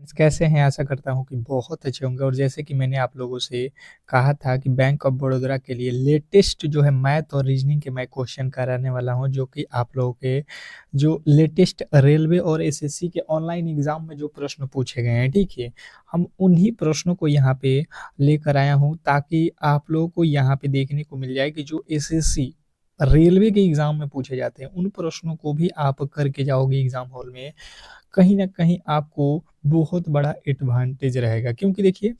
कैसे हैं? आशा करता हूँ कि बहुत अच्छे होंगे और जैसे कि मैंने आप लोगों से कहा था कि बैंक ऑफ बड़ौदा के लिए लेटेस्ट जो है मैथ और रीजनिंग के मैं क्वेश्चन कराने वाला हूँ, जो कि आप लोगों के जो लेटेस्ट रेलवे और एसएससी के ऑनलाइन एग्ज़ाम में जो प्रश्न पूछे गए हैं, ठीक है? हम उन्हीं प्रश्नों को यहाँ पे लेकर आया हूँ ताकि आप लोगों को यहाँ पे देखने को मिल जाए कि जो एसएससी रेलवे के एग्ज़ाम में पूछे जाते हैं, उन प्रश्नों को भी आप करके जाओगे एग्ज़ाम हॉल में, कहीं न कहीं आपको बहुत बड़ा एडवांटेज रहेगा, क्योंकि देखिए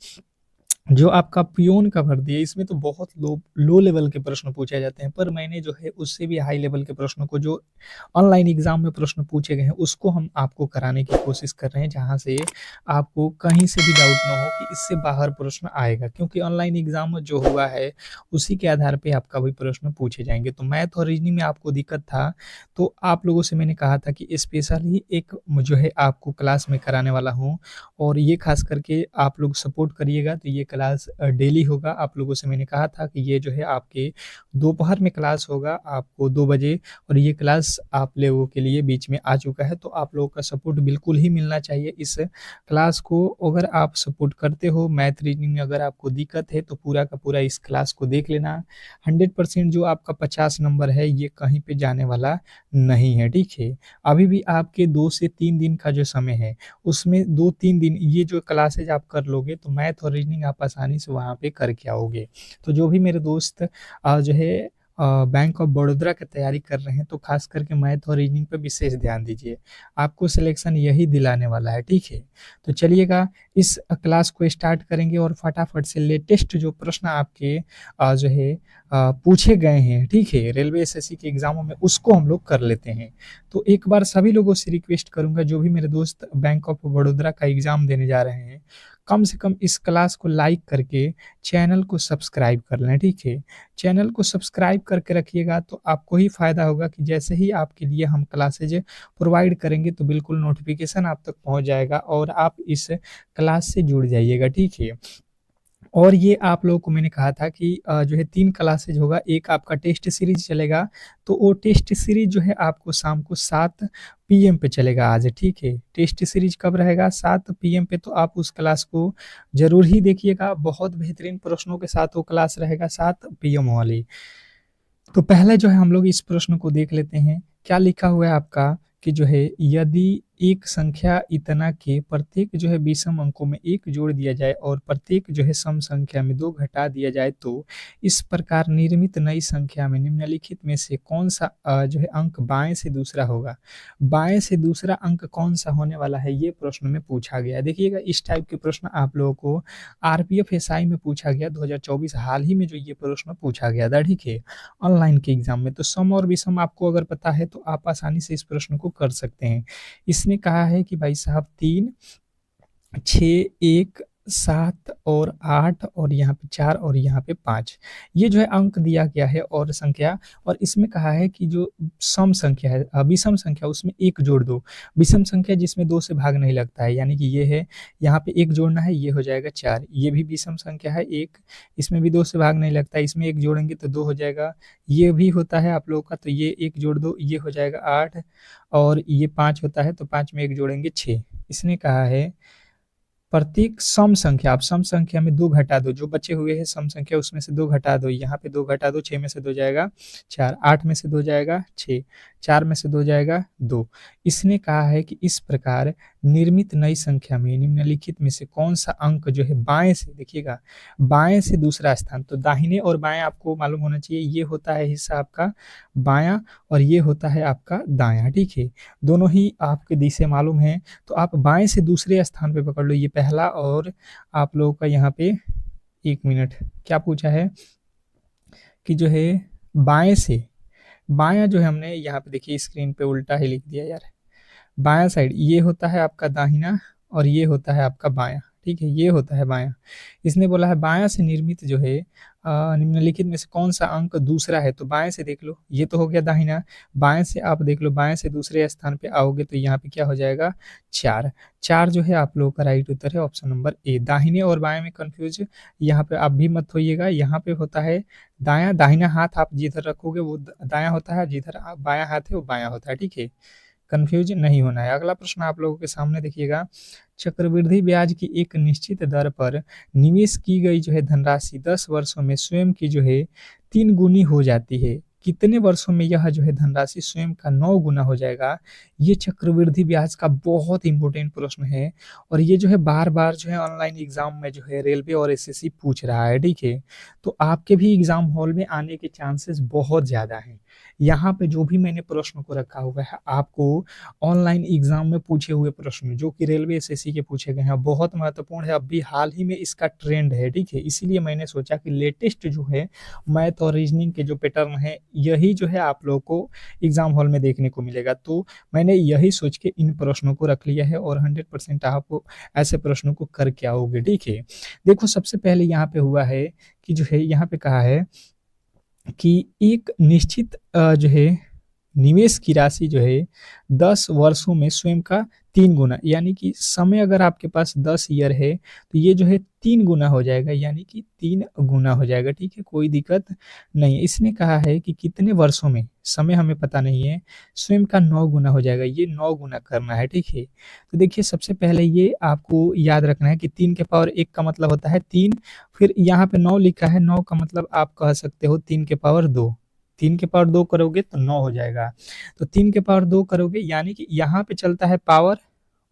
जो आपका पियोन का भर्ती है इसमें तो बहुत लो लो लेवल के प्रश्न पूछे जाते हैं, पर मैंने जो है उससे भी हाई लेवल के प्रश्नों को जो ऑनलाइन एग्जाम में प्रश्न पूछे गए हैं उसको हम आपको कराने की कोशिश कर रहे हैं, जहां से आपको कहीं से भी डाउट ना हो कि इससे बाहर प्रश्न आएगा, क्योंकि ऑनलाइन एग्जाम में जो हुआ है उसी के आधार पे आपका भी प्रश्न पूछे जाएंगे। तो मैथ और रीजनिंग में आपको दिक्कत था, तो आप लोगों से मैंने कहा था कि स्पेशली एक जो है आपको क्लास में कराने वाला हूँ, और ये खास करके आप लोग सपोर्ट करिएगा। तो ये क्लास डेली होगा। आप लोगों से मैंने कहा था कि ये जो है आपके दोपहर में क्लास होगा आपको 2 बजे, और ये क्लास आप लोगों के लिए बीच में आ चुका है। तो आप लोगों का सपोर्ट बिल्कुल ही मिलना चाहिए इस क्लास को। अगर आप सपोर्ट करते हो, मैथ रीजनिंग में अगर आपको दिक्कत है तो पूरा का पूरा इस क्लास को देख लेना। 100% जो आपका 50 नंबर है ये कहीं पे जाने वाला नहीं है, ठीक है? अभी भी आपके 2 से 3 दिन का जो समय है उसमें 2-3 दिन ये जो क्लासेज आप कर लोगे तो मैथ और रीजनिंग आप आसानी से वहाँ पे करके आओगे। तो जो भी मेरे दोस्त जो है बैंक ऑफ बड़ौदा की तैयारी कर रहे हैं, तो खास करके मैथ और रीजनिंग पे विशेष ध्यान दीजिए। आपको सिलेक्शन यही दिलाने वाला है, ठीक है? तो चलिएगा इस क्लास को स्टार्ट करेंगे और फटाफट से लेटेस्ट जो प्रश्न आपके जो है पूछे गए हैं, ठीक है? रेलवे एसएससी के एग्जामों में उसको हम लोग कर लेते हैं। तो एक बार सभी लोगों से रिक्वेस्ट करूंगा, जो भी मेरे दोस्त बैंक ऑफ बड़ौदा का एग्जाम देने जा रहे हैं, कम से कम इस क्लास को लाइक करके चैनल को सब्सक्राइब कर लें, ठीक है? चैनल को सब्सक्राइब करके रखिएगा तो आपको ही फायदा होगा कि जैसे ही आपके लिए हम क्लासेज प्रोवाइड करेंगे तो बिल्कुल नोटिफिकेशन आप तक पहुंच जाएगा और आप इस क्लास से जुड़ जाइएगा, ठीक है? और ये आप लोगों को मैंने कहा था कि जो है 3 क्लासेज होगा, एक आपका टेस्ट सीरीज चलेगा, तो वो टेस्ट सीरीज जो है आपको शाम को 7 पीएम पे चलेगा आज, ठीक है? टेस्ट सीरीज कब रहेगा? 7 पीएम पे। तो आप उस क्लास को ज़रूर ही देखिएगा, बहुत बेहतरीन प्रश्नों के साथ वो क्लास रहेगा 7 पीएम वाली। तो पहले जो है हम लोग इस प्रश्न को देख लेते हैं। क्या लिखा हुआ है आपका कि जो है यदि एक संख्या इतना के प्रत्येक जो है विषम अंकों में 1 जोड़ दिया जाए और प्रत्येक जो है सम संख्या में 2 घटा दिया जाए, तो इस प्रकार निर्मित नई संख्या में निम्नलिखित में से कौन सा जो है अंक बाएं से दूसरा होगा? बाएं से दूसरा अंक कौन सा होने वाला है, ये प्रश्न में पूछा गया है। देखिएगा इस टाइप के प्रश्न आप लोगों को आरपीएफ एसआई में पूछा गया 2024 हाल ही में, जो ये प्रश्न पूछा गया था, ठीक है? ऑनलाइन के एग्जाम में। तो सम और विषम आपको अगर पता है तो आप आसानी से इस प्रश्न को कर सकते हैं। इसने कहा है कि भाई साहब 3, 6, 1, 7 और 8 और यहाँ पे 4 और यहाँ पे 5, ये जो है अंक दिया गया है और संख्या। और इसमें कहा है कि जो सम संख्या है, विषम संख्या, उसमें 1 जोड़ दो। विषम संख्या जिसमें 2 से भाग नहीं लगता है, यानी कि ये है, यहाँ पे 1 जोड़ना है, ये हो जाएगा 4। ये भी विषम संख्या है 1, इसमें भी 2 से भाग नहीं लगता है, इसमें 1 जोड़ेंगे तो 2 हो जाएगा। ये भी होता है आप लोगों का, तो ये 1 जोड़ दो, ये हो जाएगा 8। और ये 5 होता है, तो 5 में 1 जोड़ेंगे 6। इसने कहा है प्रत्येक सम संख्या, आप सम संख्या में 2 घटा दो, जो बचे हुए हैं सम संख्या उसमें से 2 घटा दो, यहाँ पे 2 घटा दो, 6 में से 2 जाएगा 4, 8 में से 2 जाएगा 6, 4 में से 2 जाएगा 2। इसने कहा है कि इस प्रकार निर्मित नई संख्या में निम्नलिखित में से कौन सा अंक जो है बाएं से, देखिएगा बाएं से दूसरा स्थान, तो दाहिने और बाएं आपको मालूम होना चाहिए, ये होता है हिस्सा आपका बायां और ये होता है आपका दायां, ठीक है? दोनों ही आपके दिशा मालूम है, तो आप बाएं से दूसरे स्थान पे पकड़ लो, ये पहला। और आप लोगों का यहाँ पे 1 मिनट, क्या पूछा है कि जो है बाएं से, बायां जो है हमने यहाँ पे देखिए स्क्रीन पे उल्टा ही लिख दिया यार। बायां साइड ये होता है आपका दाहिना और ये होता है आपका बायां, ठीक है? ये होता है बायां। इसने बोला है बायां से निर्मित जो है निम्नलिखित में से कौन सा अंक दूसरा है, तो बाएं से देख लो, ये तो हो गया दाहिना। बाएं से आप देख लो, बाएं से दूसरे स्थान पे आओगे तो यहाँ पे क्या हो जाएगा? 4। 4 जो है आप लोगों का राइट उत्तर है, ऑप्शन नंबर ए। दाहिने और बाएं में कंफ्यूज यहाँ पे आप भी मत होइएगा, यहाँ पे होता है दायां, दाहिना हाथ आप जिधर रखोगे वो दायां होता है, जिधर बायां हाथ है वो बायां होता है, ठीक है? कंफ्यूज नहीं होना है। अगला प्रश्न आप लोगों के सामने देखिएगा, चक्रवृद्धि ब्याज की एक निश्चित दर पर निवेश की गई जो है धनराशि 10 वर्षों में स्वयं की जो है 3 गुनी हो जाती है। कितने वर्षों में यह जो है धनराशि स्वयं का 9 गुना हो जाएगा? ये चक्रवृद्धि ब्याज का बहुत इंपॉर्टेंट प्रश्न है और ये जो है बार-बार जो है ऑनलाइन एग्ज़ाम में जो है रेलवे और एसएससी पूछ रहा है, ठीक है? तो आपके भी एग्ज़ाम हॉल में आने के चांसेस बहुत ज़्यादा हैं। यहाँ पे जो भी मैंने प्रश्न को रखा हुआ है, आपको ऑनलाइन एग्ज़ाम में पूछे हुए प्रश्न जो कि रेलवे एसएससी के पूछे गए हैं, बहुत महत्वपूर्ण है। अभी हाल ही में इसका ट्रेंड है, ठीक है? इसीलिए मैंने सोचा कि लेटेस्ट जो है मैथ और रीज़निंग के जो पैटर्न हैं, यही जो है आप लोगों को एग्ज़ाम हॉल में देखने को मिलेगा। तो मैंने यही सोच के इन प्रश्नों को रख लिया है और 100% आप ऐसे प्रश्नों को करके आओगे, ठीक है? देखो सबसे पहले यहाँ पे हुआ है कि जो है यहाँ पे कहा है कि एक निश्चित जो है निवेश की राशि जो है 10 वर्षों में स्वयं का 3 गुना यानी कि समय अगर आपके पास 10 ईयर है तो ये जो है 3 गुना हो जाएगा यानी कि 3 गुना हो जाएगा, ठीक है? कोई दिक्कत नहीं है। इसने कहा है कि कितने वर्षों में, समय हमें पता नहीं है, स्वयं का 9 गुना हो जाएगा, ये 9 गुना करना है, ठीक है? तो देखिए सबसे पहले ये आपको याद रखना है कि 3 के पावर 1 का मतलब होता है 3, फिर यहाँ पे 9 लिखा है, 9 का मतलब आप कह सकते हो 3 के पावर 2, 3 के पावर 2 करोगे तो 9 हो जाएगा। तो 3 के पावर 2 करोगे यानी कि यहाँ पे चलता है पावर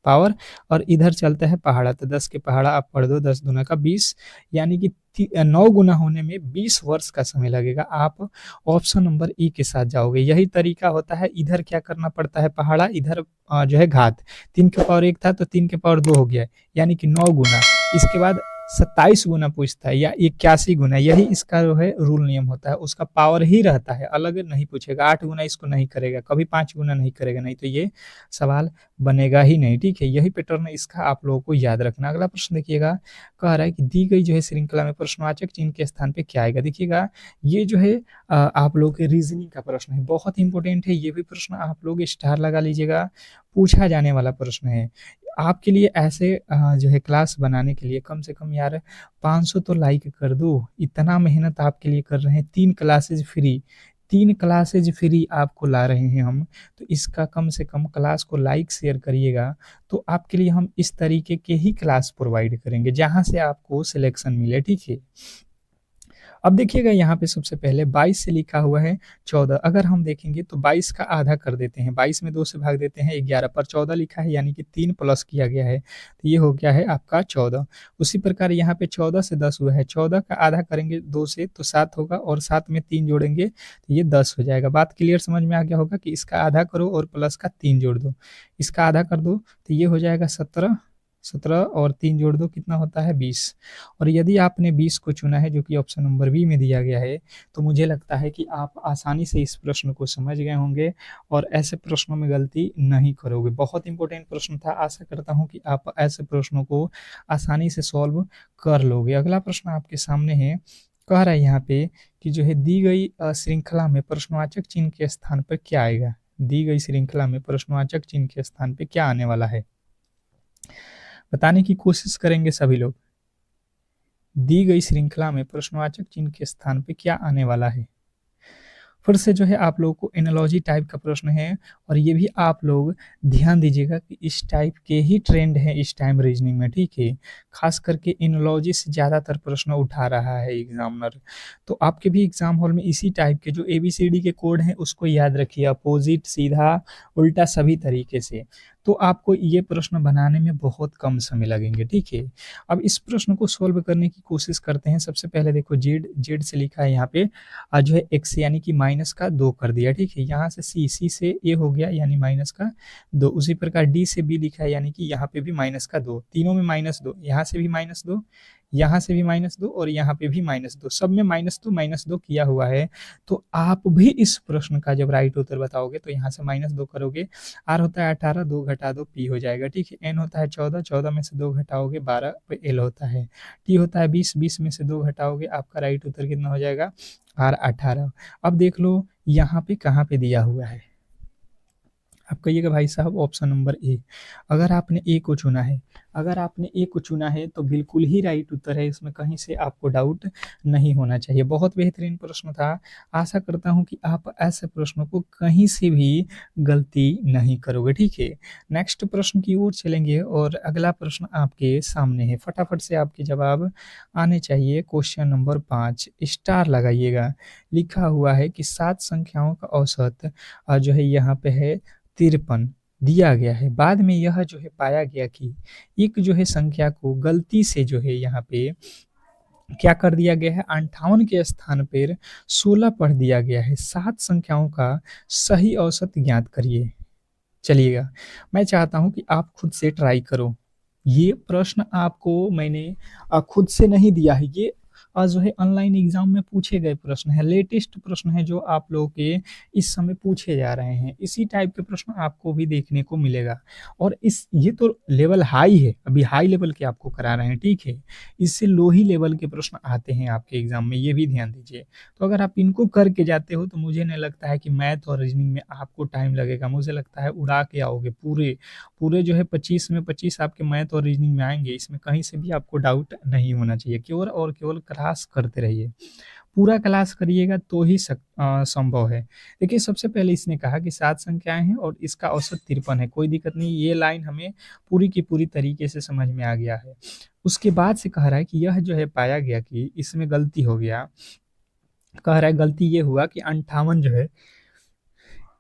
पावर और इधर चलता है पहाड़ा, तो 10 के पहाड़ा आप पढ़ दो, 10 दूना का 20 यानी कि 9 गुना होने में 20 वर्ष का समय लगेगा। आप ऑप्शन नंबर ई के साथ जाओगे। यही तरीका होता है, इधर क्या करना पड़ता है पहाड़ा, इधर जो है घात। 3 के पावर 1 था तो 3 के पावर 2 हो गया यानी कि 9 गुना। इसके बाद 27 गुना पूछता है या 81 गुना, यही इसका जो है रूल नियम होता है। उसका पावर ही रहता है, अलग नहीं पूछेगा। 8 गुना इसको नहीं करेगा, कभी 5 गुना नहीं करेगा, नहीं तो ये सवाल बनेगा ही नहीं, ठीक है? यही पैटर्न है इसका, आप लोगों को याद रखना। अगला प्रश्न देखिएगा, कह रहा है कि दी गई जो है श्रृंखला में प्रश्नवाचक चिन्ह के स्थान पे क्या आएगा? देखिएगा ये जो है आप लोगों के रीजनिंग का प्रश्न है, बहुत इंपॉर्टेंट है। ये भी प्रश्न आप लोग स्टार लगा लीजिएगा, पूछा जाने वाला प्रश्न है। आपके लिए ऐसे जो है क्लास बनाने के लिए कम से कम यार 500 तो लाइक कर दो। इतना मेहनत आपके लिए कर रहे हैं, 3 क्लासेज फ्री, 3 क्लासेज फ्री आपको ला रहे हैं हम। तो इसका कम से कम क्लास को लाइक शेयर करिएगा, तो आपके लिए हम इस तरीके के ही क्लास प्रोवाइड करेंगे जहाँ से आपको सिलेक्शन मिले, ठीक है? अब देखिएगा यहाँ पे सबसे पहले 22 से लिखा हुआ है 14। अगर हम देखेंगे तो 22 का आधा कर देते हैं, 22 में 2 से भाग देते हैं 11, पर 14 लिखा है यानी कि 3 प्लस किया गया है, तो ये हो गया है आपका 14। उसी प्रकार यहाँ पे 14 से 10 हुआ है, 14 का आधा करेंगे 2 से तो 7 होगा और 7 में 3 जोड़ेंगे तो ये 10 हो जाएगा। बात क्लियर समझ में आ गया होगा कि इसका आधा करो और प्लस का 3 जोड़ दो, इसका आधा कर दो तो ये हो जाएगा 17, 17 और 3 जोड़ दो कितना होता है 20। और यदि आपने 20 को चुना है जो कि ऑप्शन नंबर बी में दिया गया है, तो मुझे लगता है कि आप आसानी से इस प्रश्न को समझ गए होंगे और ऐसे प्रश्नों में गलती नहीं करोगे। बहुत इंपॉर्टेंट प्रश्न था, आशा करता हूँ कि आप ऐसे प्रश्नों को आसानी से सॉल्व कर लोगे। अगला प्रश्न आपके सामने है, कह रहा है यहाँ पे कि जो है दी गई श्रृंखला में प्रश्नवाचक चिन्ह के स्थान पर क्या आएगा? दी गई श्रृंखला में प्रश्नवाचक चिन्ह के स्थान पे क्या आने वाला है? बताने की कोशिश करेंगे सभी लोग। दी गई श्रृंखला में प्रश्नवाचक चिन्ह के स्थान पे क्या आने वाला है? फिर से जो है आप लोगों को एनालॉजी टाइप का प्रश्न है और ये भी आप लोग ध्यान दीजिएगा कि इस टाइप के ही ट्रेंड है इस टाइम रीजनिंग में, ठीक है? खास करके एनालॉजी से ज़्यादातर प्रश्न उठा रहा है एग्जामिनर। तो आपके भी एग्जाम हॉल में इसी टाइप के जो ABCD के कोड हैं उसको याद रखिए, अपोजिट, सीधा, उल्टा, सभी तरीके से। तो आपको ये प्रश्न बनाने में बहुत कम समय लगेंगे, ठीक है? अब इस प्रश्न को सोल्व करने की कोशिश करते हैं। सबसे पहले देखो जेड, जेड से लिखा है यहाँ पे जो है x यानी कि माइनस का 2 कर दिया, ठीक है? यहाँ से सी, सी से ए हो गया यानी माइनस का 2। उसी प्रकार डी से बी लिखा है यानी कि यहाँ पे भी माइनस का 2, तीनों में माइनस 2, यहाँ से भी माइनस 2, यहाँ से भी माइनस 2 और यहाँ पे भी माइनस 2, सब में माइनस 2 किया हुआ है। तो आप भी इस प्रश्न का जब राइट उत्तर बताओगे तो यहाँ से माइनस 2 करोगे, आर होता है 18, 2 घटा दो पी हो जाएगा, ठीक है? एन होता है 14, 14 में से 2 घटाओगे 12 पे एल होता है। टी होता है 20, 20 में से 2 घटाओगे आपका राइट उत्तर कितना हो जाएगा? आर 18। अब देख लो यहाँ पे कहाँ पे दिया हुआ है, आप कहिएगा भाई साहब ऑप्शन नंबर ए। अगर आपने ए को चुना है, अगर आपने ए को चुना है तो बिल्कुल ही राइट उत्तर है, इसमें कहीं से आपको डाउट नहीं होना चाहिए। बहुत बेहतरीन प्रश्न था। आशा करता हूँ कि आप ऐसे प्रश्नों को कहीं से भी गलती नहीं करोगे, ठीक है। नेक्स्ट प्रश्न की ओर चलेंगे और अगला प्रश्न आपके सामने है, फटाफट से आपके जवाब आने चाहिए। क्वेश्चन नंबर 5 स्टार लगाइएगा। लिखा हुआ है कि 7 संख्याओं का औसत जो है यहाँ पे है 53 दिया गया है। बाद में यह जो है पाया गया कि एक जो है संख्या को गलती से जो है यहाँ पे क्या कर दिया गया है, 58 के स्थान पर 16 पढ़ दिया गया है। 7 संख्याओं का सही औसत ज्ञात करिए। चलिएगा, मैं चाहता हूं कि आप खुद से ट्राई करो। ये प्रश्न आपको मैंने खुद से नहीं दिया है, ये जो है ऑनलाइन एग्जाम में पूछे गए प्रश्न है, लेटेस्ट प्रश्न है जो आप लोगों के इस समय पूछे जा रहे हैं। इसी टाइप के प्रश्न आपको भी देखने को मिलेगा। और इस ये तो लेवल हाई है, अभी हाई लेवल के आपको करा रहे हैं, ठीक है। इससे लो ही लेवल के प्रश्न आते हैं आपके एग्जाम में, ये भी ध्यान दीजिए। तो अगर आप इनको करके जाते हो तो मुझे नहीं लगता है कि मैथ और रीजनिंग में आपको टाइम लगेगा। मुझे लगता है उड़ा के आओगे पूरे पूरे जो है 25 में 25 आपके मैथ और रीजनिंग में आएंगे। इसमें कहीं से भी आपको डाउट नहीं होना चाहिए। केवल और केवल क्लास करते रहिए, पूरा क्लास करिएगा तो ही संभव है। देखिए, सबसे पहले इसने कहा कि 7 संख्याएं हैं और इसका औसत 53 है। कोई दिक्कत नहीं, ये लाइन हमें पूरी की पूरी तरीके से समझ में आ गया है। उसके बाद से कह रहा है कि यह जो है पाया गया कि इसमें गलती हो गया। कह रहा है गलती ये हुआ कि 58 जो है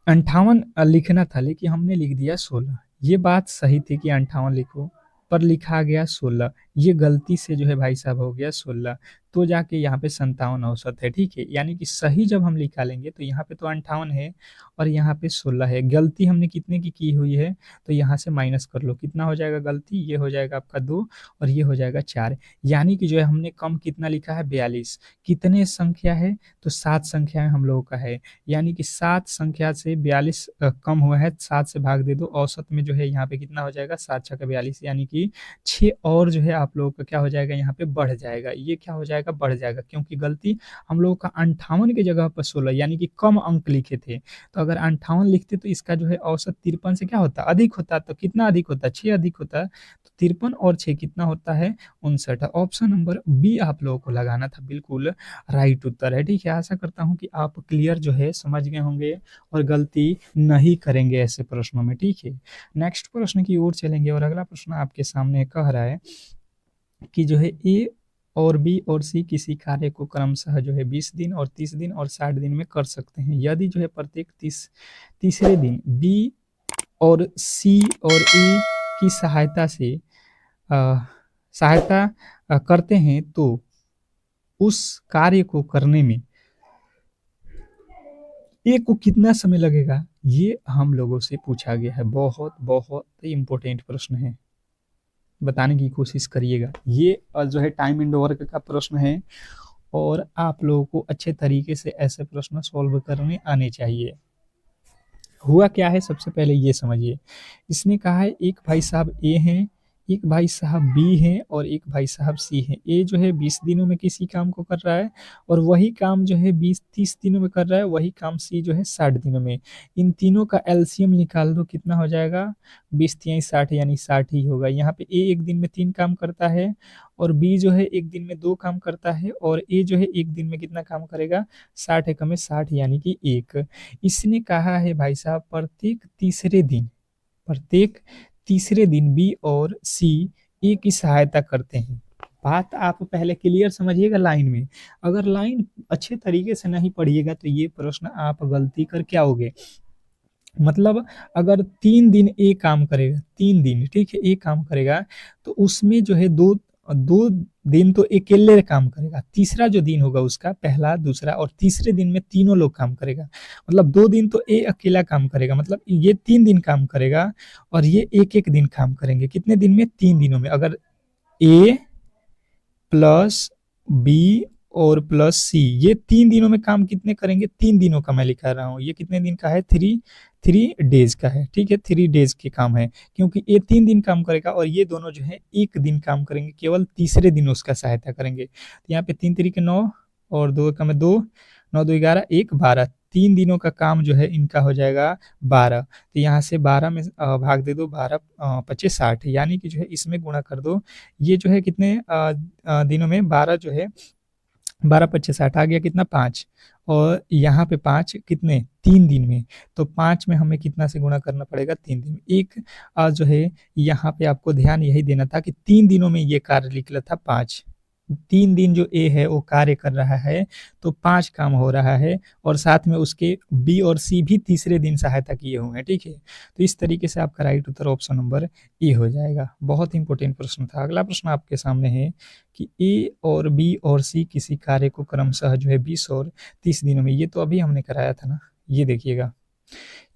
58 लिखना था, लेकिन हमने लिख दिया 16। ये बात सही थी कि 58 लिखो, पर लिखा गया 16। ये गलती से जो है भाई साहब हो गया 16, तो जाके यहाँ पे 57 औसत है, ठीक है। यानी कि सही जब हम निकालेंगे तो यहाँ पे तो 58 है और यहाँ पे 16 है। गलती हमने कितने की हुई है, तो यहाँ से माइनस कर लो, कितना हो जाएगा गलती, ये हो जाएगा आपका 2 और ये हो जाएगा 4। यानी कि जो है हमने कम कितना लिखा है, 42। कितने संख्या है, तो 7 संख्या हम लोगों का है। यानी कि 7 संख्या से 42 कम हुआ है, 7 से भाग दे दो, औसत में जो है यहाँ पे कितना हो जाएगा, 7 छक्का 42, यानी कि 6 और जो है आप लोगों का क्या हो जाएगा, यहाँ पे बढ़ जाएगा। ये क्या हो जाएगा, बढ़ जाएगा, क्योंकि गलती हम लोगों का 58 की जगह पर 16 यानी कि कम अंक लिखे थे। तो अगर 58 लिखते तो इसका जो है औसत 53 से क्या होता, अधिक होता। तो कितना अधिक होता, 6 अधिक होता। तो 53 और 6 कितना होता है, 59। ऑप्शन नंबर बी आप लोगों को लगाना था, बिल्कुल राइट उत्तर है, ठीक है। आशा करता हूँ कि आप क्लियर जो है समझ गए होंगे और गलती नहीं करेंगे ऐसे प्रश्नों में, ठीक है। नेक्स्ट प्रश्न की ओर चलेंगे और अगला प्रश्न आपके सामने कह रहा है कि जो है ए और बी और सी किसी कार्य को क्रमशः जो है 20 दिन और 30 दिन और 60 दिन में कर सकते हैं। यदि जो है प्रत्येक तीसरे दिन बी और सी और ए की अ, सहायता करते हैं तो उस कार्य को करने में ए को कितना समय लगेगा, ये हम लोगों से पूछा गया है। बहुत बहुत इंपॉर्टेंट प्रश्न है, बताने की कोशिश करिएगा। ये जो है टाइम एंड वर्क का प्रश्न है और आप लोगों को अच्छे तरीके से ऐसे प्रश्न सॉल्व करने आने चाहिए। हुआ क्या है, सबसे पहले ये समझिए। इसने कहा है एक भाई साहब ए हैं, एक भाई साहब बी हैं और एक भाई साहब सी हैं। ए जो है 20 दिनों में किसी काम को कर रहा है और वही काम जो है 20-30 दिनों में कर रहा है, वही काम सी जो है 60 दिनों में। इन तीनों का एलसीएम निकाल दो, कितना हो जाएगा, 20-3-60 यानी 60 ही होगा। यहाँ पे ए एक दिन में 3 काम करता है और बी जो है एक दिन में 2 काम करता है और ए जो है एक दिन में कितना काम करेगा, 60 एकम में 60 यानी कि 1। इसने कहा है भाई साहब प्रत्येक तीसरे दिन बी और सी ए की सहायता करते हैं। बात आप पहले क्लियर समझिएगा लाइन में। अगर लाइन अच्छे तरीके से नहीं पढ़िएगा तो ये प्रश्न आप गलती कर क्या होगे, मतलब अगर 3 दिन ए काम करेगा, 3 दिन ठीक है ए काम करेगा, तो उसमें जो है दो दो दिन तो अकेले काम करेगा। तीसरा जो दिन होगा उसका, पहला दूसरा और तीसरे दिन में तीनों लोग काम करेगा। मतलब 2 दिन तो ए अकेला काम करेगा, मतलब ये 3 दिन काम करेगा और ये एक एक दिन काम करेंगे। कितने दिन में, 3 दिनों में। अगर ए प्लस बी और प्लस सी ये 3 दिनों में काम कितने करेंगे, 3 दिनों का मैं लिखा रहा हूँ। ये कितने दिन का है, थ्री डेज का है, ठीक है। 3 डेज के काम है, क्योंकि ये 3 दिन काम करेगा और ये दोनों जो है एक दिन काम करेंगे, केवल तीसरे दिन उसका सहायता करेंगे। तो यहाँ पे 3 3 के 9 और 2 का में 2, 9 2 11 1 12, 3 दिनों का काम जो है इनका हो जाएगा 12। तो यहाँ से 12 में भाग दे दो, 12 पच्चीस 60, यानी कि जो है इसमें गुणा कर दो। ये जो है कितने दिनों में 12 जो है 12 पच्चीस 60 आ गया कितना 5, और यहाँ पे 5 कितने 3 दिन में। तो 5 में हमें कितना से गुणा करना पड़ेगा 3 दिन में। एक जो है यहाँ पे आपको ध्यान यही देना था कि 3 दिनों में ये कार्य निकला था 5। 3 दिन जो ए है वो कार्य कर रहा है, तो 5 काम हो रहा है, और साथ में उसके बी और सी भी तीसरे दिन सहायता किए हुए हैं, ठीक है। तो इस तरीके से आपका right Uttar option number A हो जाएगा। बहुत इंपॉर्टेंट प्रश्न था। अगला प्रश्न आपके सामने है कि ए और बी और सी किसी कार्य को क्रमशः जो है 20 और 30 दिनों में, ये तो अभी हमने कराया था ना। ये देखिएगा,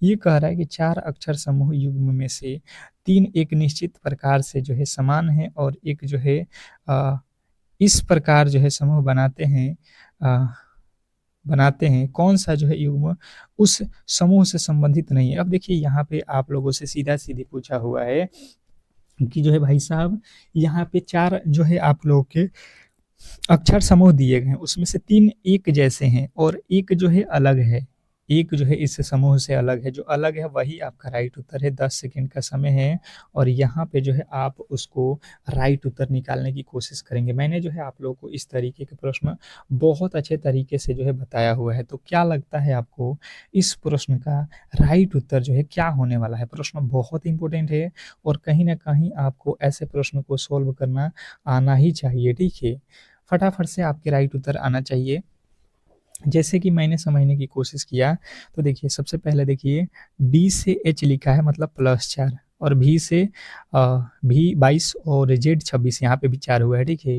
ये कह रहा है कि 4 अक्षर समूह युग्म में से 3 एक निश्चित प्रकार से जो है समान है, और एक जो है इस प्रकार जो है समूह बनाते हैं, कौन सा जो है युग्म उस समूह से संबंधित नहीं है। अब देखिए यहाँ पे आप लोगों से सीधा सीधी पूछा हुआ है कि जो है भाई साहब, यहाँ पे 4 जो है आप लोगों के अक्षर समूह दिए गए हैं, उसमें से 3 एक जैसे हैं और एक जो है अलग है। एक जो है इस समूह से अलग है, जो अलग है वही आपका राइट उत्तर है। 10 सेकंड का समय है, और यहाँ पे जो है आप उसको राइट उत्तर निकालने की कोशिश करेंगे। मैंने जो है आप लोगों को इस तरीके के प्रश्न बहुत अच्छे तरीके से जो है बताया हुआ है। तो क्या लगता है आपको इस प्रश्न का राइट उत्तर जो है क्या होने वाला है? प्रश्न बहुत इंपॉर्टेंट है, और कहीं ना कहीं आपको ऐसे प्रश्न को सोल्व करना आना ही चाहिए, ठीक है। फटाफट से आपके राइट उत्तर आना चाहिए। जैसे कि मैंने समझने की कोशिश किया, तो देखिए सबसे पहले देखिए डी से एच लिखा है, मतलब +4, और भी से भी 22 और जेड 26, यहाँ पे भी 4 हुआ है, ठीक है।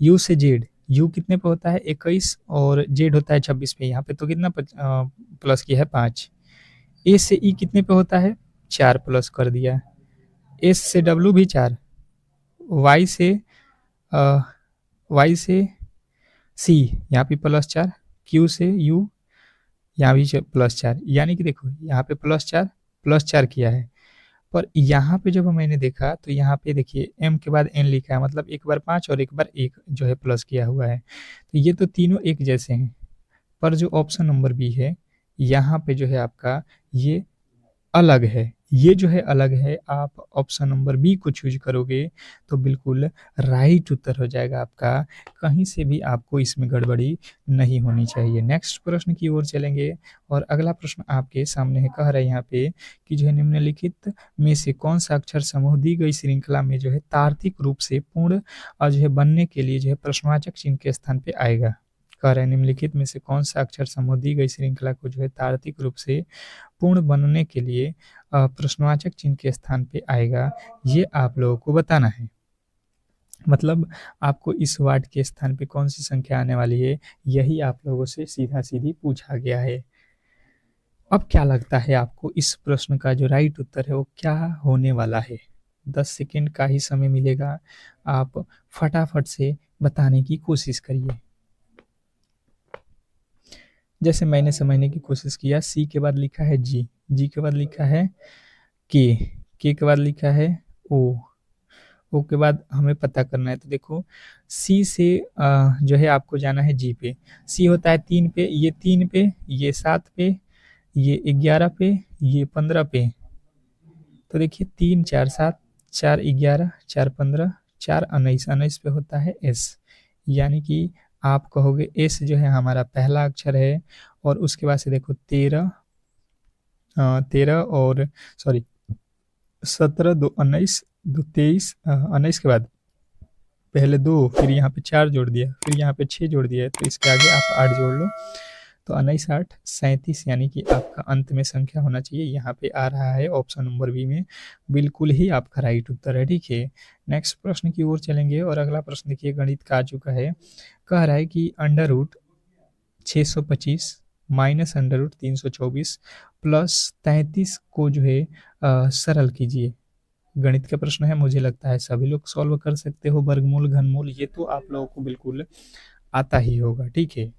यू से जेड, यू कितने पे होता है 21, और जेड होता है 26 पे, यहाँ पे तो कितना प्लस किया है 5। ए से ई कितने पे होता है 4, प्लस कर दिया। एस से डब्ल्यू भी 4, वाई से वाई से सी, यहाँ पे +4, क्यू से यू, यहाँ भी +4, यानी कि देखो यहाँ पे +4 किया है। पर यहाँ पे जब मैंने देखा तो यहाँ पे देखिए एम के बाद एन लिखा है, मतलब एक बार 5 और एक बार 1 जो है प्लस किया हुआ है। तो ये तो तीनों एक जैसे हैं, पर जो ऑप्शन नंबर बी है, यहाँ पे जो है आपका ये अलग है। ये जो है अलग है, आप ऑप्शन नंबर बी को चूज करोगे तो बिल्कुल राइट उत्तर हो जाएगा आपका। कहीं से भी आपको इसमें गड़बड़ी नहीं होनी चाहिए। नेक्स्ट प्रश्न की ओर चलेंगे, और अगला प्रश्न आपके सामने है। कह रहा है यहाँ पे कि जो है निम्नलिखित में से कौन सा अक्षर समूह दी गई श्रृंखला में जो है तार्किक रूप से पूर्ण जो है बनने के लिए जो है प्रश्नवाचक चिन्ह के स्थान पे आएगा। कह रहे हैं निम्नलिखित में से कौन सा अक्षर समूह दी गई श्रृंखला को जो है तार्किक रूप से पूर्ण बनने के लिए प्रश्नवाचक चिन्ह के स्थान पे आएगा, ये आप लोगों को बताना है। मतलब आपको इस वार्ड के स्थान पे कौन सी संख्या आने वाली है, यही आप लोगों से सीधा सीधी पूछा गया है। अब क्या लगता है आपको इस प्रश्न का जो राइट उत्तर है वो क्या होने वाला है? 10 सेकंड का ही समय मिलेगा, आप फटाफट से बताने की कोशिश करिए। जैसे मैंने समझने की कोशिश किया, सी के बाद लिखा है जी, जी के बाद लिखा है के, के बाद लिखा है ओ, ओ के बाद हमें पता करना है। तो देखो सी से जो है आपको जाना है जी पे। सी होता है 3 पे, ये 3 पे, ये 7 पे, ये 11 पे, ये 15 पे। तो देखिए 3 4 7, 4 11, 4 15, 4 19, 19 पे होता है एस, यानी कि आप कहोगे एस जो है हमारा पहला अक्षर है। और उसके बाद से देखो 13, 13 और सॉरी 17, 2 19, 2 23, 19 के बाद पहले 2, फिर यहाँ पे 4 जोड़ दिया, फिर यहाँ पे 6 जोड़ दिया, तो इसके आगे आप 8 जोड़ लो। तो 19 8 37, यानी कि आपका अंत में संख्या होना चाहिए, यहाँ पे आ रहा है ऑप्शन नंबर बी में। बिल्कुल ही आपका राइट उत्तर है, ठीक है। नेक्स्ट प्रश्न की ओर चलेंगे, और अगला प्रश्न देखिए गणित का आ चुका है। कह रहा है कि √625 माइनस √324 प्लस 33 को जो है सरल कीजिए। गणित का प्रश्न है, मुझे लगता है सभी लोग सॉल्व कर सकते हो। वर्गमूल, घनमूल, ये तो आप लोगों को बिल्कुल आता ही होगा, ठीक है।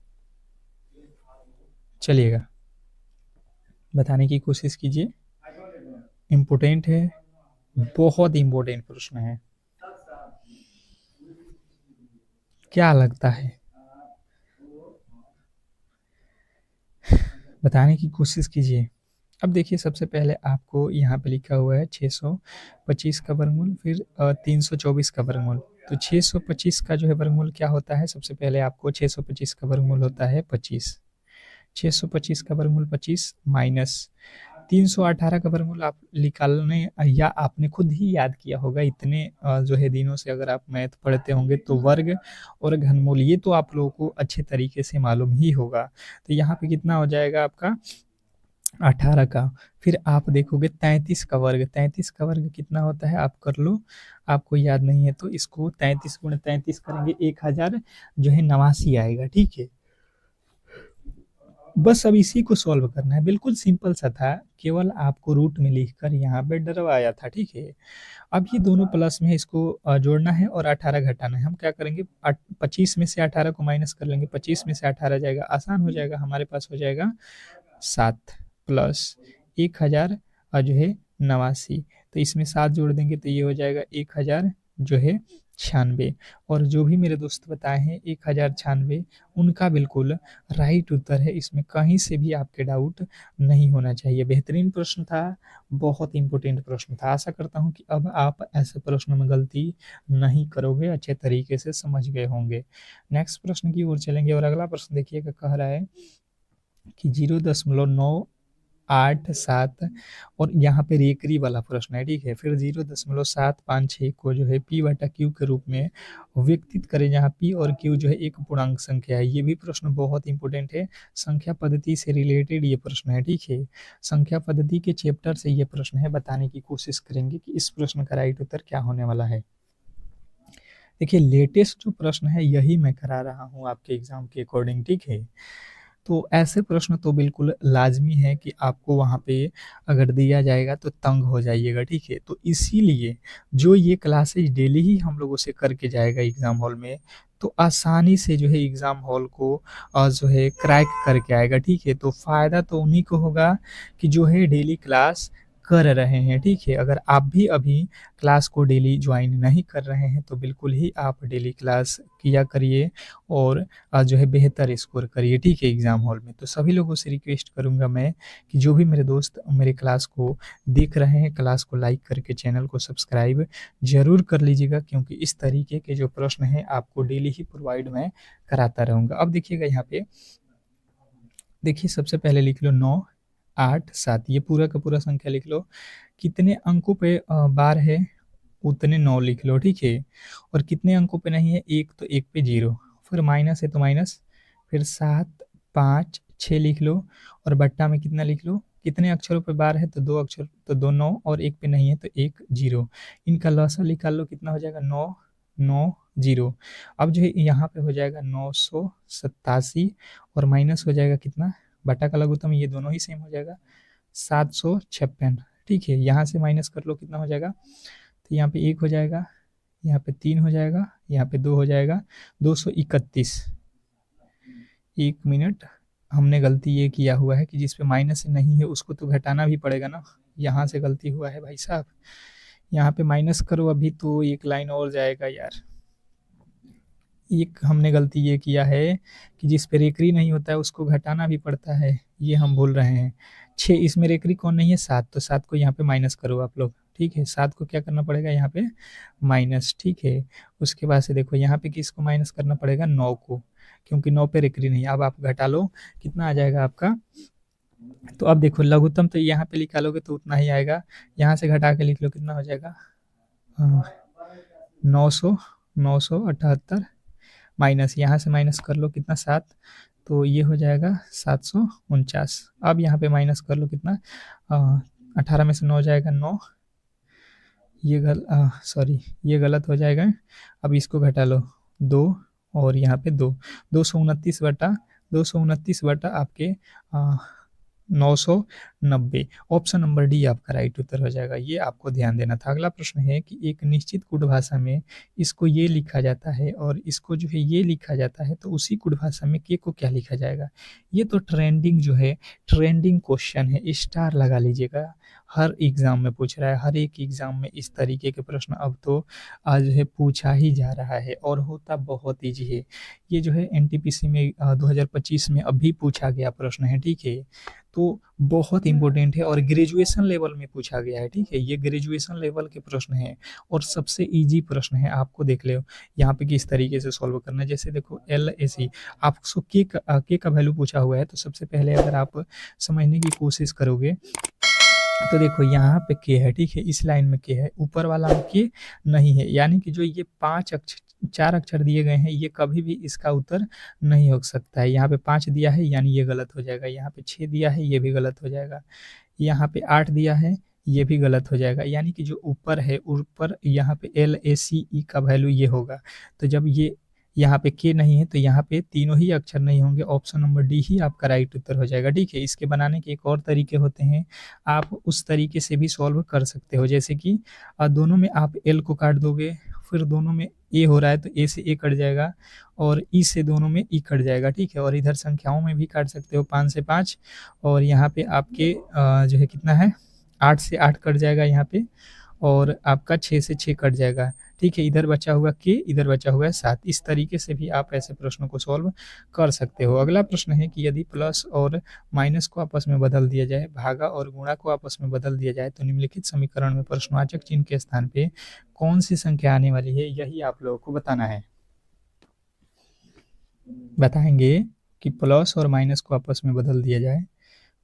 चलिएगा बताने की कोशिश कीजिए। इम्पोर्टेंट है, बहुत इम्पोर्टेंट प्रश्न है। क्या लगता है? बताने की कोशिश कीजिए। अब देखिए सबसे पहले आपको यहाँ पे लिखा हुआ है 625 का वर्गमूल, फिर 324 का वर्गमूल। तो 625 का जो है वर्गमूल क्या होता है, सबसे पहले आपको 625 का वर्गमूल होता है 25। 625 का वर्गमूल 25 माइनस 318 का वर्गमूल आप निकालने या आपने खुद ही याद किया होगा इतने जो है दिनों से अगर आप मैथ पढ़ते होंगे, तो वर्ग और घनमूल ये तो आप लोगों को अच्छे तरीके से मालूम ही होगा। तो यहाँ पे कितना हो जाएगा आपका 18 का। फिर आप देखोगे 33 का वर्ग, 33 का वर्ग कितना होता है आप कर लो, आपको याद नहीं है तो इसको 33 गुणे 33 करेंगे 1000 जो है 89 आएगा। ठीक है, बस अब इसी को सॉल्व करना है, बिल्कुल सिंपल सा था, केवल आपको रूट में लिखकर यहाँ पे डरवाया था। ठीक है, अब ये दोनों प्लस में इसको जोड़ना है और 18 घटाना है। हम क्या करेंगे 25 में से 18 को माइनस कर लेंगे, 25 में से 18 जाएगा, आसान हो जाएगा, हमारे पास हो जाएगा 7 प्लस 1000 और जो है 89। तो इसमें 7 जोड़ देंगे तो ये हो जाएगा 1000 जो है 96। और जो भी मेरे दोस्त बताए हैं 1096 उनका बिल्कुल राइट उत्तर है, इसमें कहीं से भी आपके डाउट नहीं होना चाहिए। बेहतरीन प्रश्न था, बहुत इंपॉर्टेंट प्रश्न था। आशा करता हूँ कि अब आप ऐसे प्रश्नों में गलती नहीं करोगे, अच्छे तरीके से समझ गए होंगे। नेक्स्ट प्रश्न की ओर चलेंगे और अगला प्रश्न देखिएगा, कह रहा है कि 0.987 और यहाँ पे रेकरी वाला प्रश्न है। ठीक है, फिर 0.756 को जो है पी बटा क्यू के रूप में व्यक्तित करें, जहाँ पी और क्यू जो है एक पूर्णांक संख्या है। ये भी प्रश्न बहुत इंपॉर्टेंट है, संख्या पद्धति से रिलेटेड ये प्रश्न है। ठीक है, संख्या पद्धति के चैप्टर से ये प्रश्न है, बताने की कोशिश करेंगे कि इस प्रश्न का राइट उत्तर क्या होने वाला है। देखिए लेटेस्ट जो प्रश्न है यही मैं करा रहा हूँ आपके एग्जाम के अकॉर्डिंग। ठीक है, तो ऐसे प्रश्न तो बिल्कुल लाजमी है कि आपको वहाँ पे अगर दिया जाएगा तो तंग हो जाइएगा। ठीक है, तो इसीलिए जो ये क्लासेज डेली ही हम लोगों से करके जाएगा एग्जाम हॉल में, तो आसानी से जो है एग्जाम हॉल को जो है क्रैक करके आएगा। ठीक है, तो फायदा तो उन्हीं को होगा कि जो है डेली क्लास कर रहे हैं। ठीक है, अगर आप भी अभी क्लास को डेली ज्वाइन नहीं कर रहे हैं तो बिल्कुल ही आप डेली क्लास किया करिए और जो है बेहतर स्कोर करिए। ठीक है, एग्जाम हॉल में तो सभी लोगों से रिक्वेस्ट करूंगा मैं कि जो भी मेरे दोस्त मेरे क्लास को देख रहे हैं, क्लास को लाइक करके चैनल को सब्सक्राइब जरूर कर लीजिएगा, क्योंकि इस तरीके के जो प्रश्न हैं आपको डेली ही प्रोवाइड मैं कराता रहूंगा। अब देखिएगा यहाँ पे, देखिए सबसे पहले लिख लो 9 8 7, ये पूरा का पूरा संख्या लिख लो। कितने अंकों पे बार है उतने 9 लिख लो। ठीक है, और कितने अंकों पे नहीं है एक, तो एक पे 0, फिर माइनस है तो माइनस, फिर 7 5 6 लिख लो, और बट्टा में कितना लिख लो, कितने अक्षरों पे बार है तो 2 अक्षर, तो 2 9, और एक पे नहीं है तो 1 0। इनका लॉसा निकाल लो, कितना हो जाएगा 9 9 0। अब जो है यहाँ पे हो जाएगा 987, और माइनस हो जाएगा कितना, बटा का लघुत्तम, ये दोनों ही सेम हो जाएगा 756। ठीक है, यहाँ से माइनस कर लो, कितना हो जाएगा, तो यहाँ पे 1 हो जाएगा, यहाँ पे 3 हो जाएगा, यहाँ पे 2 हो जाएगा, 231। 1 मिनट, हमने गलती ये किया हुआ है कि जिस पे माइनस नहीं है उसको तो घटाना भी पड़ेगा ना, यहाँ से गलती हुआ है भाई साहब। यहाँ पे माइनस करो अभी तो एक लाइन और जाएगा यार। एक हमने गलती ये किया है कि जिस पे रेकरी नहीं होता है उसको घटाना भी पड़ता है, ये हम भूल रहे हैं। 6, इसमें रेकरी कौन नहीं है 7, तो 7 को यहाँ पे माइनस करो आप लोग। ठीक है, 7 को क्या करना पड़ेगा यहाँ पे माइनस। ठीक है, उसके बाद से देखो यहाँ पे किसको माइनस करना पड़ेगा 9 को, क्योंकि 9 पे रेकरी नहीं। अब आप घटा लो, कितना आ जाएगा आपका, तो अब देखो लघुत्तम तो यहाँ पे निकालोगे तो उतना ही आएगा, यहाँ से घटा के लिख लो, कितना हो जाएगा 978, माइनस यहाँ से माइनस कर लो कितना 7, तो ये हो जाएगा 749। अब यहाँ पे माइनस कर लो कितना, 18 में से 9 जाएगा 9, ये सॉरी ये गलत हो जाएगा। अब इसको घटा लो 2, और यहाँ पे 2, 229 बटा आपके 900 90। ऑप्शन नंबर डी आपका राइट उत्तर हो जाएगा, ये आपको ध्यान देना था। अगला प्रश्न है कि एक निश्चित गुण भाषा में इसको ये लिखा जाता है और इसको जो है ये लिखा जाता है, तो उसी गुण भाषा में के को क्या लिखा जाएगा? ये तो ट्रेंडिंग जो है, ट्रेंडिंग क्वेश्चन है, स्टार लगा लीजिएगा। हर एग्जाम में पूछ रहा है, हर एक एग्जाम में इस तरीके के प्रश्न अब तो आज है पूछा ही जा रहा है और होता बहुत ईजी है। ये जो है एनटीपीसी में 2025 में अभी पूछा गया प्रश्न है, ठीक है। तो बहुत इंपॉर्टेंट है और ग्रेजुएशन लेवल में पूछा गया है, ठीक है। ये ग्रेजुएशन लेवल के प्रश्न है और सबसे इजी प्रश्न है। आपको देख लो यहाँ पे किस तरीके से सॉल्व करना है। जैसे देखो LAC, आपको के का वैल्यू पूछा हुआ है, तो सबसे पहले अगर आप समझने की कोशिश करोगे तो देखो यहाँ पे के है, ठीक है, इस लाइन में के है, ऊपर वाला में के नहीं है, यानी कि जो ये 4 अक्षर दिए गए हैं, ये कभी भी इसका उत्तर नहीं हो सकता है। यहाँ पे 5 दिया है, यानी ये गलत हो जाएगा। यहाँ पे 6 दिया है, ये भी गलत हो जाएगा। यहाँ पे 8 दिया है, ये भी गलत हो जाएगा। यानी कि जो ऊपर है, ऊपर यहाँ पे LACE का वैल्यू ये होगा। तो जब ये यहाँ पे के नहीं है, तो यहाँ पे तीनों ही अक्षर नहीं होंगे। ऑप्शन नंबर डी ही आपका राइट उत्तर हो जाएगा, ठीक है। इसके बनाने के एक और तरीके होते हैं, आप उस तरीके से भी सॉल्व कर सकते हो। जैसे कि दोनों में आप एल को काट दोगे, फिर दोनों में ए हो रहा है तो ए से ए कट जाएगा और ई से दोनों में ई कट जाएगा, ठीक है। और इधर संख्याओं में भी काट सकते हो, 5 से 5, और यहाँ पे आपके जो है कितना है, 8 से 8 कट जाएगा यहाँ पे, और आपका 6 से 6 कट जाएगा, ठीक है। इधर बचा हुआ के, इधर बचा हुआ है 7। इस तरीके से भी आप ऐसे प्रश्नों को सॉल्व कर सकते हो। अगला प्रश्न है कि यदि प्लस और माइनस को आपस में बदल दिया जाए, भागा और गुणा को आपस में बदल दिया जाए, तो निम्नलिखित समीकरण में प्रश्नवाचक चिन्ह के स्थान पे कौन सी संख्या आने वाली है, यही आप लोगों को बताना है। बताएंगे कि प्लस और माइनस को आपस में बदल दिया जाए,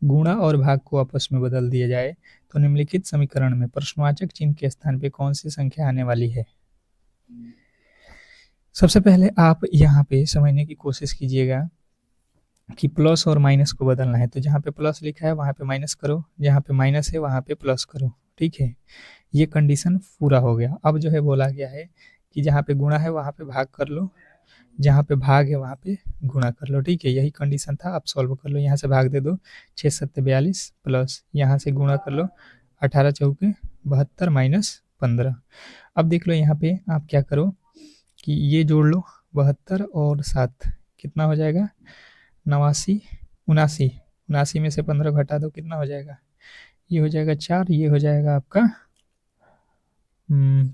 गुणा और भाग को आपस में बदल दिया जाए, तो निम्नलिखित समीकरण में प्रश्नवाचक चिन्ह के स्थान पे कौन सी संख्या आने वाली है। सबसे पहले आप यहाँ पे समझने की कोशिश कीजिएगा कि प्लस और माइनस को बदलना है, तो जहाँ पे प्लस लिखा है वहाँ पे माइनस करो, जहाँ पे माइनस है वहाँ पे प्लस करो, ठीक है। ये कंडीशन पूरा हो गया। अब जो है बोला गया है कि जहाँ पे गुणा है वहाँ पे भाग कर लो, जहाँ पे भाग है वहाँ पे गुणा कर लो, ठीक है। यही कंडीशन था, आप सॉल्व कर लो। यहाँ से भाग दे दो, 6 7 42, प्लस यहाँ से गुणा कर लो, 18 चौके 72 माइनस 15। अब देख लो यहाँ पे आप क्या करो कि ये जोड़ लो, 72 और 7 कितना हो जाएगा, 89, 79, 79 में से 15 घटा दो, कितना हो जाएगा, ये हो जाएगा 4, ये हो जाएगा आपका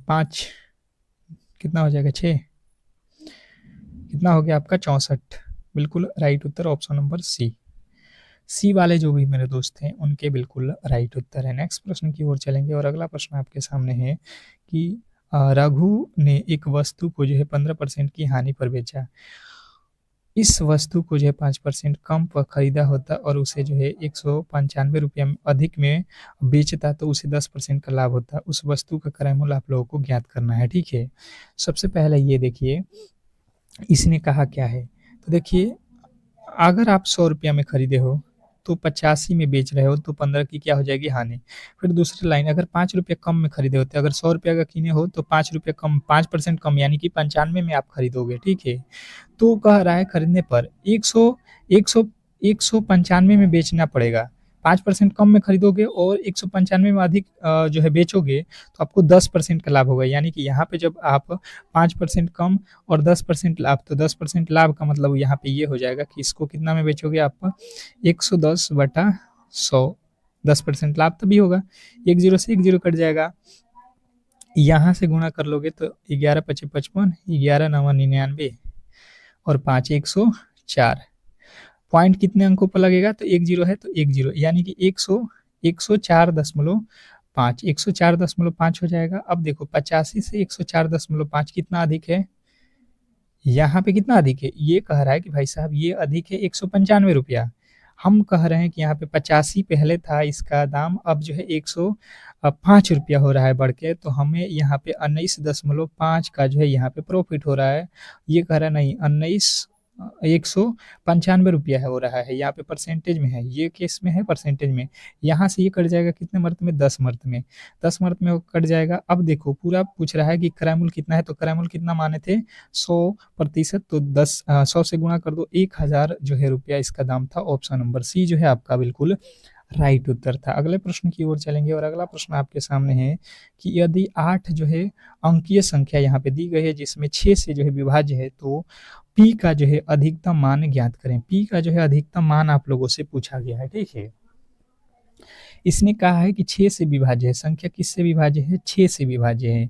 5, कितना हो जाएगा 6, कितना हो गया आपका 64। बिल्कुल राइट उत्तर ऑप्शन नंबर सी वाले जो भी मेरे दोस्त हैं उनके बिल्कुल राइट उत्तर है। नेक्स्ट प्रश्न की ओर चलेंगे और अगला प्रश्न आपके सामने है कि रघु ने एक वस्तु को जो है 15% की हानि पर बेचा। इस वस्तु को जो है 5% कम पर खरीदा होता और उसे जो है 195 रुपया अधिक में बेचता, तो उसे 10% का लाभ होता। उस वस्तु का क्रय मूल्य आप लोगों को ज्ञात करना है, ठीक है। सबसे पहले ये देखिए इसने कहा क्या है, तो देखिए अगर आप 100 रुपया में खरीदे हो तो 85 में बेच रहे हो, तो 15 की क्या हो जाएगी, हानि। फिर दूसरी लाइन, अगर 5 रुपये कम में खरीदे होते, अगर 100 रुपया का किने हो तो 5 रुपये कम, 5% कम, यानी कि 95 में आप खरीदोगे, ठीक है। तो कह रहा है खरीदने पर 195 में बेचना पड़ेगा। 5% कम में खरीदोगे और 195 में अधिक जो है बेचोगे, तो आपको 10% का लाभ होगा। यानी कि यहाँ पे जब आप 5% कम और 10% लाभ, तो 10% लाभ का मतलब यहाँ पे ये हो जाएगा कि इसको कितना में बेचोगे आप, 110/100, 10% लाभ तभी होगा। 1 0 से 1 0 कट जाएगा, यहाँ से गुणा कर लोगे तो 11 5 55, 11 9 99 और 5 104। पॉइंट कितने अंकों पर लगेगा, तो 1 0 है तो 1 0, यानी कि 104.5, 104.5 हो जाएगा। अब देखो 85 से 104.5 कितना अधिक है, यहाँ पे कितना अधिक है, ये कह रहा है कि भाई साहब ये अधिक है 195 रुपया। हम कह रहे हैं कि यहाँ पे 85 पहले था इसका दाम, अब जो है 105 रुपया हो रहा है बढ़ के, तो हमें यहाँ पे 19.5 का जो है यहाँ पे प्रॉफिट हो रहा है। ये कह रहा है नहीं, 195 रुपया है हो रहा है, यहाँ पे परसेंटेज में है, ये केस में है परसेंटेज में। यहाँ से ये कट जाएगा कितने मर्त में, 10 मर्त में, 10 मर्त में वो कट जाएगा। अब देखो पूरा पूछ रहा है कि क्रय मूल्य कितना है, तो क्रय मूल्य कितना माने थे, 100%, तो 100 से गुणा कर दो, 1000 जो है रुपया इसका दाम था। ऑप्शन नंबर सी जो है आपका बिल्कुल राइट उत्तर था। अगले प्रश्न की ओर चलेंगे और अगला प्रश्न आपके सामने है कि यदि 8 जो है अंकीय संख्या यहाँ पे दी गई है जिसमें 6 से जो है विभाज्य है, तो p का जो है अधिकतम मान ज्ञात करें। p का जो है अधिकतम मान आप लोगों से पूछा गया है, ठीक है। इसने कहा है कि 6 से विभाज्य है, संख्या किससे विभाज्य है? 6 से विभाज्य है।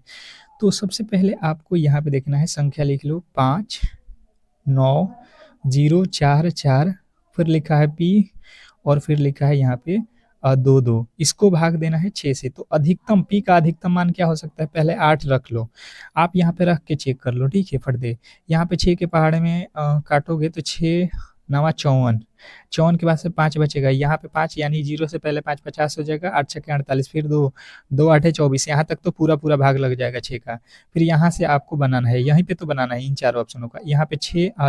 तो सबसे पहले आपको यहाँ पे देखना है, संख्या लिख लो 5 9 0 4 4, फिर लिखा है p और फिर लिखा है यहाँ पे 2 2, इसको भाग देना है 6 से। तो अधिकतम p का अधिकतम मान क्या हो सकता है? पहले 8 रख लो, आप यहाँ पे रख के चेक कर लो, ठीक है। फट दे, यहाँ पे 6 के पहाड़े में काटोगे तो 6 9 54, 54 के बाद से 5 बचेगा, यहाँ पे 5 यानी 0 से पहले 5 50 हो जाएगा, 8 छक्के 48, फिर 2 2 8 24, यहाँ तक तो पूरा पूरा भाग लग जाएगा 6 का। फिर यहाँ से आपको बनाना है, यहीं पे तो बनाना है इन चारों ऑप्शनों का। यहाँ पे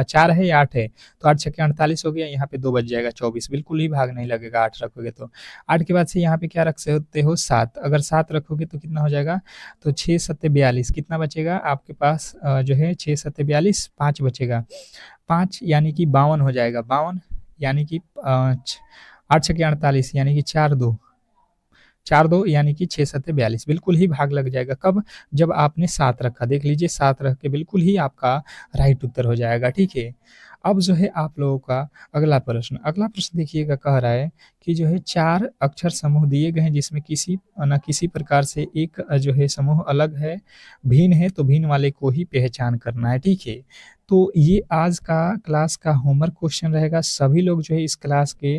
4 है या 8 है, तो 8 छक्के 48 हो गया, यहाँ पे 2 बच जाएगा 24, बिल्कुल ही भाग नहीं लगेगा 8 रखोगे तो। 8 के बाद से यहाँ पे क्या रख सकते हो? 7, अगर 7 रखोगे तो कितना हो जाएगा? तो 6 7 42, कितना बचेगा आपके पास? जो है 6 7 42, 5 बचेगा, 5 यानी कि 52 हो जाएगा, 52 यानी कि 8 छक्के 48 यानी कि 4 2, 4 2 यानी कि 6 7 42, बिल्कुल ही भाग लग जाएगा। कब? जब आपने 7 रखा, देख लीजिए 7 रख के बिल्कुल ही आपका राइट उत्तर हो जाएगा, ठीक है। अब जो है आप लोगों का अगला प्रश्न देखिएगा, कह रहा है कि जो है 4 अक्षर समूह दिए गए हैं जिसमें किसी न किसी प्रकार से एक जो है समूह अलग है, भिन्न है, तो भिन्न वाले को ही पहचान करना है, ठीक है। तो ये आज का क्लास का होमवर्क क्वेश्चन रहेगा। सभी लोग जो है इस क्लास के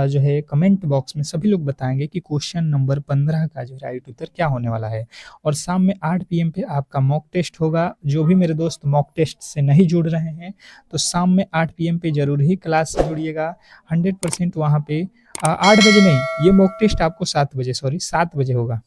जो है कमेंट बॉक्स में सभी लोग बताएंगे कि क्वेश्चन नंबर 15 का जो राइट उत्तर क्या होने वाला है। और शाम में 8 पीएम पे आपका मॉक टेस्ट होगा। जो भी मेरे दोस्त मॉक टेस्ट से नहीं जुड़ रहे हैं तो शाम में 8 पीएम पे जरूर ही क्लास से जुड़िएगा। 100% वहाँ पे 8 बजे नहीं, ये मॉक टेस्ट आपको 7 बजे, सॉरी 7 बजे होगा।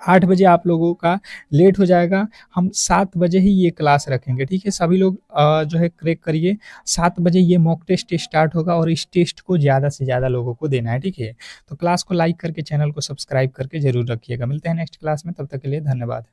8 बजे आप लोगों का लेट हो जाएगा, हम 7 बजे ही ये क्लास रखेंगे, ठीक है। सभी लोग जो है क्रैक करिए, 7 बजे ये मॉक टेस्ट स्टार्ट होगा और इस टेस्ट को ज़्यादा से ज़्यादा लोगों को देना है, ठीक है। तो क्लास को लाइक करके चैनल को सब्सक्राइब करके जरूर रखिएगा। मिलते हैं नेक्स्ट क्लास में, तब तक के लिए धन्यवाद।